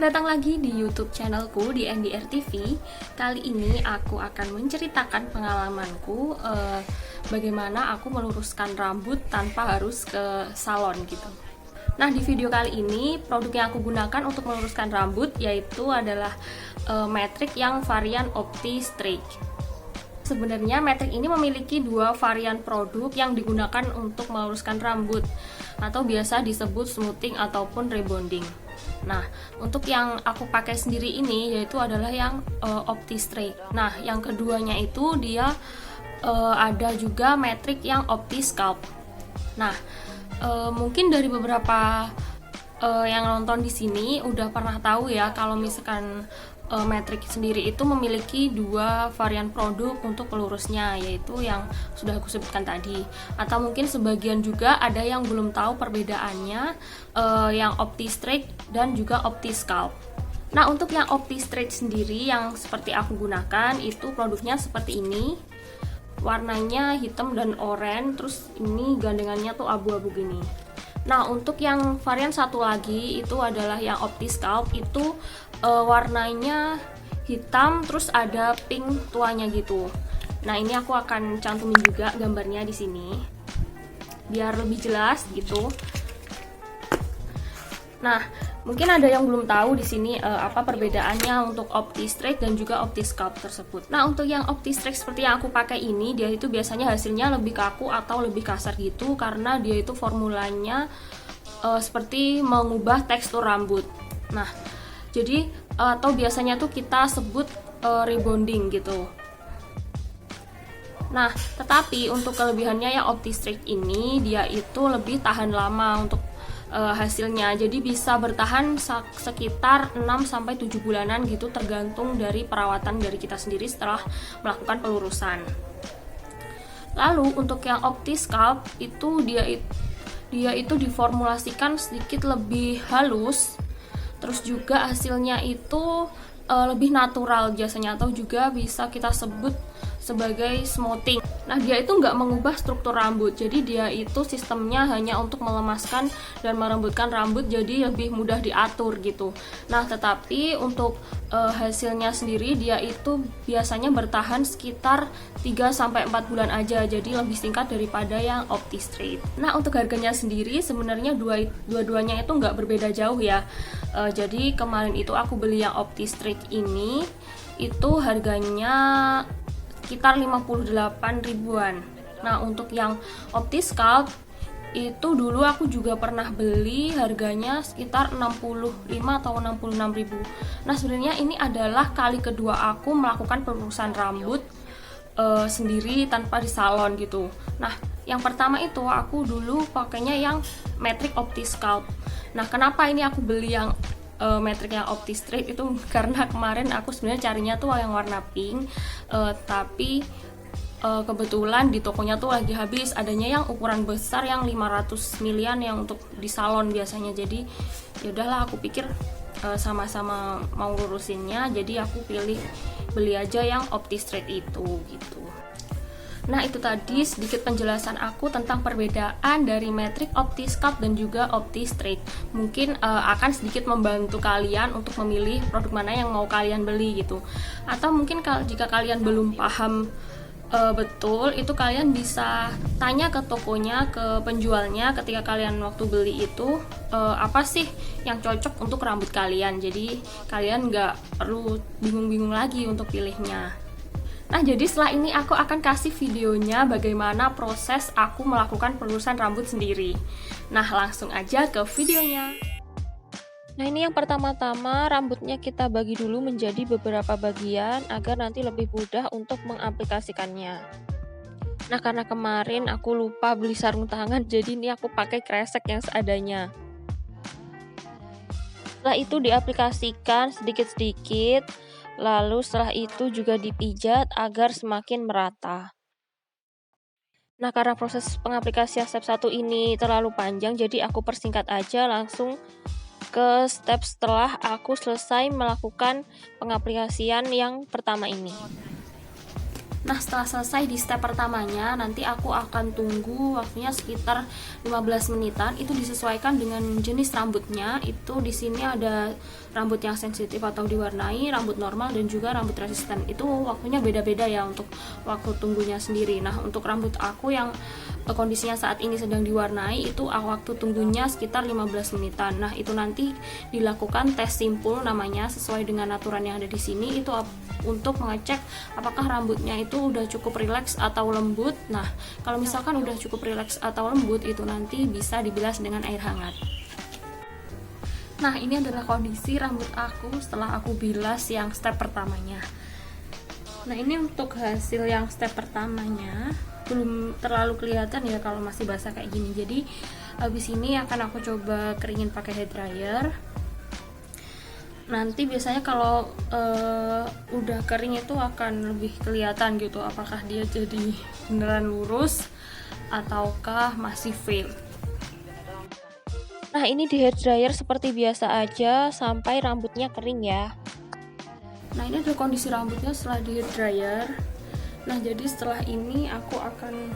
Selamat datang lagi di YouTube channelku di NDR TV. Kali ini aku akan menceritakan pengalamanku bagaimana aku meluruskan rambut tanpa harus ke salon gitu. Nah, di video kali ini produk yang aku gunakan untuk meluruskan rambut yaitu adalah Matrix yang varian Opti Streak. Sebenarnya Matrix ini memiliki dua varian produk yang digunakan untuk meluruskan rambut atau biasa disebut smoothing ataupun rebonding. Nah, untuk yang aku pakai sendiri ini yaitu adalah yang Opti Streak. Nah, yang keduanya itu dia ada juga Matrix yang Opti Scalp. Nah, mungkin dari beberapa yang nonton di sini udah pernah tahu ya kalau misalkan Matrix sendiri itu memiliki dua varian produk untuk pelurusnya, yaitu yang sudah aku sebutkan tadi. Atau mungkin sebagian juga ada yang belum tahu perbedaannya yang Opti Streak dan juga Opti Scalp. Nah, untuk yang Opti Streak sendiri yang seperti aku gunakan itu produknya seperti ini. Warnanya hitam dan oranye, terus ini gandengannya tuh abu-abu gini. Nah, untuk yang varian satu lagi itu adalah yang Opti Scalp, itu warnanya hitam terus ada pink tuanya gitu. Nah, ini aku akan cantumin juga gambarnya di sini biar lebih jelas gitu. Nah, mungkin ada yang belum tahu di sini apa perbedaannya untuk Opti Streak dan juga Opti Scalp tersebut. Nah, untuk yang Opti Streak seperti yang aku pakai ini, dia itu biasanya hasilnya lebih kaku atau lebih kasar gitu karena dia itu formulanya seperti mengubah tekstur rambut. Nah, jadi atau biasanya tuh kita sebut rebonding gitu. Nah, tetapi untuk kelebihannya yang Opti Streak ini dia itu lebih tahan lama untuk hasilnya. Jadi bisa bertahan sekitar 6-7 bulanan gitu tergantung dari perawatan dari kita sendiri setelah melakukan pelurusan. Lalu untuk yang Opti Scalp itu dia itu diformulasikan sedikit lebih halus. Terus juga hasilnya itu lebih natural biasanya, atau juga bisa kita sebut sebagai smoothing. Nah, dia itu nggak mengubah struktur rambut, jadi dia itu sistemnya hanya untuk melemaskan dan merembutkan rambut jadi lebih mudah diatur gitu. Nah, tetapi untuk hasilnya sendiri dia itu biasanya bertahan sekitar 3-4 bulan aja, jadi lebih singkat daripada yang Opti Streak. Nah, untuk harganya sendiri sebenarnya dua-duanya itu nggak berbeda jauh ya. Jadi kemarin itu aku beli yang Opti Streak ini itu harganya sekitar 58 ribuan. Nah, untuk yang Opti Scalp itu dulu aku juga pernah beli harganya sekitar 65 atau 66 ribu. Nah, sebenarnya ini adalah kali kedua aku melakukan pelurusan rambut sendiri tanpa di salon gitu. Nah, yang pertama itu aku dulu pakainya yang Matrix Opti Scalp. Nah, kenapa ini aku beli yang Matrix yang Opti Streak itu karena kemarin aku sebenarnya carinya tuh yang warna pink, tapi kebetulan di tokonya tuh lagi habis. Adanya yang ukuran besar yang 500 milian yang untuk di salon biasanya. Jadi ya udahlah, aku pikir sama-sama mau lurusinnya, jadi aku beli aja yang Opti Streak itu gitu. Nah, itu tadi sedikit penjelasan aku tentang perbedaan dari Matrix Opti Scalp dan juga Opti Streak. Mungkin akan sedikit membantu kalian untuk memilih produk mana yang mau kalian beli gitu. Atau mungkin jika kalian belum paham betul, itu kalian bisa tanya ke tokonya, ke penjualnya ketika kalian waktu beli itu apa sih yang cocok untuk rambut kalian. Jadi kalian nggak perlu bingung-bingung lagi untuk pilihnya. Nah, jadi setelah ini aku akan kasih videonya bagaimana proses aku melakukan pelurusan rambut sendiri. Nah, langsung aja ke videonya. Nah, ini yang pertama-tama rambutnya kita bagi dulu menjadi beberapa bagian agar nanti lebih mudah untuk mengaplikasikannya. Nah, karena kemarin aku lupa beli sarung tangan, jadi ini aku pakai kresek yang seadanya. Setelah itu diaplikasikan sedikit-sedikit, lalu setelah itu juga dipijat agar semakin merata. Nah, karena proses pengaplikasian step 1 ini terlalu panjang, jadi aku persingkat aja langsung ke step setelah aku selesai melakukan pengaplikasian yang pertama ini. Nah, setelah selesai di step pertamanya, nanti aku akan tunggu waktunya sekitar 15 menitan. Itu disesuaikan dengan jenis rambutnya. Itu di sini ada rambut yang sensitif atau diwarnai, rambut normal, dan juga rambut resisten. Itu waktunya beda-beda ya untuk waktu tunggunya sendiri. Nah, untuk rambut aku yang kondisinya saat ini sedang diwarnai, itu waktu tunggunya sekitar 15 menitan. Nah, itu nanti dilakukan tes simpul namanya, sesuai dengan aturan yang ada di sini. Itu untuk mengecek apakah rambutnya itu udah cukup rileks atau lembut. Nah, kalau misalkan udah cukup rileks atau lembut, itu nanti bisa dibilas dengan air hangat. Nah, ini adalah kondisi rambut aku setelah aku bilas yang step pertamanya. Nah, ini untuk hasil yang step pertamanya belum terlalu kelihatan ya kalau masih basah kayak gini. Jadi habis ini akan aku coba keringin pakai hair dryer. Nanti biasanya kalau udah kering itu akan lebih kelihatan gitu apakah dia jadi beneran lurus ataukah masih fade. Nah, ini di hair dryer seperti biasa aja sampai rambutnya kering ya. Nah, ini adalah kondisi rambutnya setelah di hair dryer. Nah, jadi setelah ini aku akan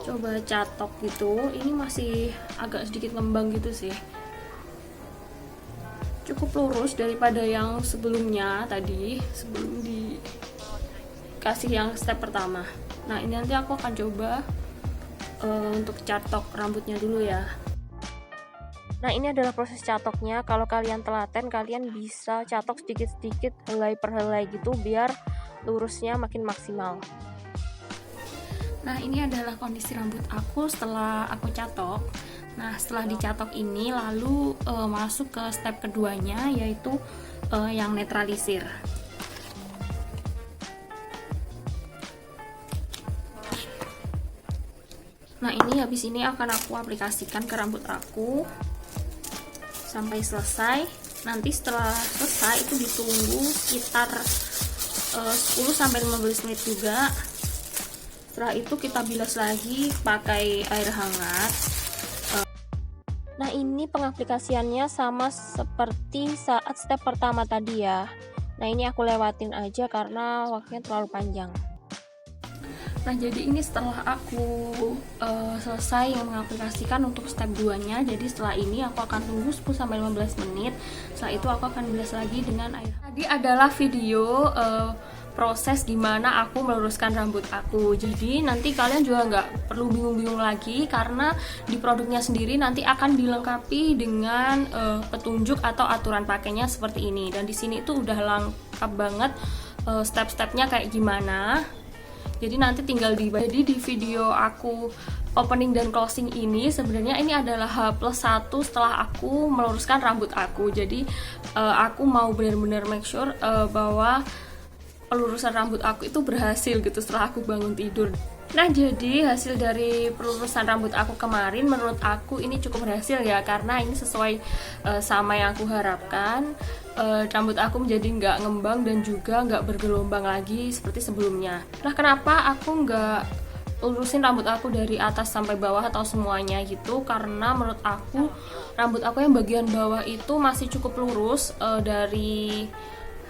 coba catok gitu. Ini masih agak sedikit ngembang gitu sih. Cukup lurus daripada yang sebelumnya tadi, sebelum dikasih yang step pertama. Nah, ini nanti aku akan coba untuk catok rambutnya dulu ya. Nah, ini adalah proses catoknya. Kalau kalian telaten, kalian bisa catok sedikit-sedikit, helai per helai gitu, biar lurusnya makin maksimal. Nah, ini adalah kondisi rambut aku setelah aku catok. Nah, setelah dicatok ini lalu masuk ke step keduanya, yaitu yang netralisir. Nah, ini habis ini akan aku aplikasikan ke rambut aku sampai selesai. Nanti setelah selesai itu ditunggu sekitar 10-15 menit juga. Setelah itu kita bilas lagi pakai air hangat. Nah, ini pengaplikasiannya sama seperti saat step pertama tadi ya. Nah, ini aku lewatin aja karena waktunya terlalu panjang. Nah, jadi ini setelah aku selesai mengaplikasikan untuk step 2-nya. Jadi setelah ini aku akan tunggu 10-15 menit. Setelah itu aku akan bilas lagi dengan air. Tadi adalah video proses gimana aku meluruskan rambut aku. Jadi nanti kalian juga nggak perlu bingung-bingung lagi karena di produknya sendiri nanti akan dilengkapi dengan petunjuk atau aturan pakainya seperti ini. Dan di sini itu udah lengkap banget step-stepnya kayak gimana. Jadi nanti tinggal jadi di video aku opening dan closing ini sebenarnya ini adalah H+1 setelah aku meluruskan rambut aku. Jadi aku mau benar-benar make sure bahwa pelurusan rambut aku itu berhasil gitu setelah aku bangun tidur. Nah, jadi hasil dari pelurusan rambut aku kemarin menurut aku ini cukup berhasil ya, karena ini sesuai sama yang aku harapkan. Rambut aku menjadi nggak ngembang dan juga nggak bergelombang lagi seperti sebelumnya. Nah, kenapa aku nggak lurusin rambut aku dari atas sampai bawah atau semuanya gitu? Karena menurut aku rambut aku yang bagian bawah itu masih cukup lurus dari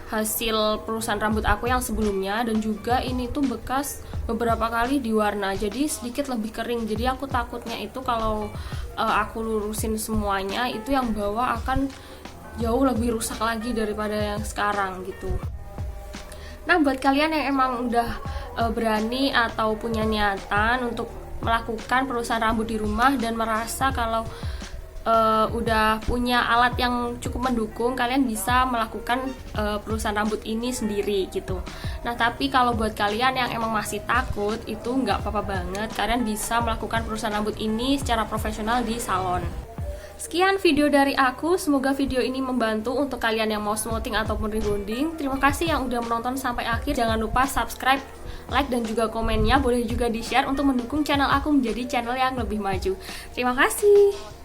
hasil pelurusan rambut aku yang sebelumnya, dan juga ini tuh bekas beberapa kali diwarna jadi sedikit lebih kering. Jadi aku takutnya itu kalau aku lurusin semuanya itu yang bawah akan jauh lebih rusak lagi daripada yang sekarang gitu. Nah, buat kalian yang emang udah berani atau punya niatan untuk melakukan pelurusan rambut di rumah dan merasa kalau udah punya alat yang cukup mendukung, kalian bisa melakukan pelurusan rambut ini sendiri gitu. Nah, tapi kalau buat kalian yang emang masih takut, itu nggak apa-apa banget. Kalian bisa melakukan pelurusan rambut ini secara profesional di salon. Sekian video dari aku, semoga video ini membantu untuk kalian yang mau smoothing ataupun rebonding. Terima kasih yang udah menonton sampai akhir. Jangan lupa subscribe, like, dan juga komennya boleh juga di-share untuk mendukung channel aku menjadi channel yang lebih maju. Terima kasih.